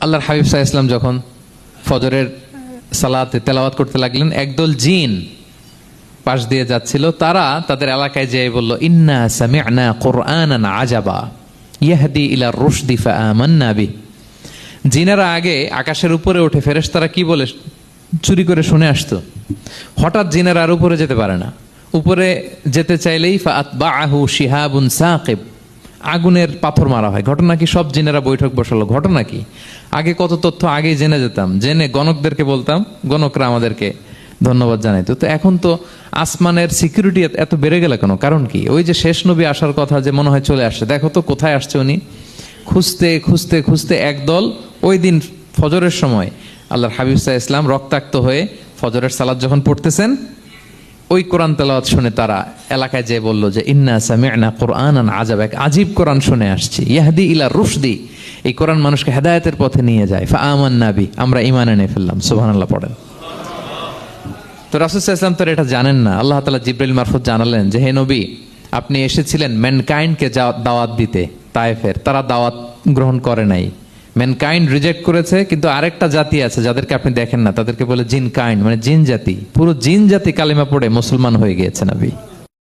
আল্লাহর হাবিব সাল্লাল্লাহু আলাইহি ওয়াসাল্লাম যখন ফজরের সালাতে তেলাওয়াত করতে লাগলেন, একদল জিন পাশ দিয়ে যাচ্ছিল, তারা তাদের এলাকায় যেয়ে বলল, ইন্না সামি'না কুরআনান আজাবা ইয়াহদি ইলা রুশদি ফাআমান্না বিহি। জিনেরা আগে আকাশের উপরে উঠে ফেরেশতারা কি বলে চুরি করে শুনে আসতো, হঠাৎ জিনেরা আর উপরে যেতে পারে না, উপরে যেতে চাইলেই ফাআতবাআহু শিহাবুন সাকিব, আগুনের পাথর মারা হয়। ঘটনা কি? সব জিনেরা বৈঠক বসালো। ঘটনা কি? আগে কত তথ্য আগেই জেনে যেতাম, জেনে গণকদেরকে বলতাম, গণকরা আমাদেরকে ধন্যবাদ জানাইতো। তো এখন তো আসমানের সিকিউরিটি এত বেড়ে গেল কেন? কারণ কি? ওই যে শেষ নবী আসার কথা যে মনে হয় চলে আসছে, দেখো তো কোথায় আসছে উনি। খুঁজতে খুঁজতে খুঁজতে একদল ওই দিন ফজরের সময় আল্লাহর হাবিব সাল্লাল্লাহু আলাইহি ওয়াসাল্লাম রক্তাক্ত হয়ে ফজরের সালাত যখন পড়তেছেন, ওই কোরআন তেলাওয়াত শুনে তারা এলাকায় যেয়ে বলল যে ইন্না সামি'না কুরআনান আজাবা, এক আজীব কোরআন শুনে আসছি, ইয়াহদি ইলা রুশদি, এই কোরআন মানুষকে হেদায়েতের পথে নিয়ে যায়, ফাআমান্না বিহি, আমরা ঈমান এনে ফেললাম। সুবহানাল্লাহ পড়েন। তো রাসূল সাল্লাল্লাহু আলাইহি ওয়াসাল্লাম তো এটা জানেন না। আল্লাহ তাআলা জিবরাইল মারফত জানালেন যে হে নবী, আপনি এসেছিলেন ম্যানকাইন্ডকে দাওয়াত দিতে তায়েফের, তারা দাওয়াত গ্রহণ করে নাই, ম্যানকাইন্ড রিজেক্ট করেছে। কিন্তু আরেকটা জাতি আছে যাদেরকে আপনি দেখেন না, তাদেরকে বলে জিন কাইন্ড, মানে জিন জাতি। পুরো জিন জাতি কালিমা পড়ে মুসলমান হয়ে গিয়েছে নবী।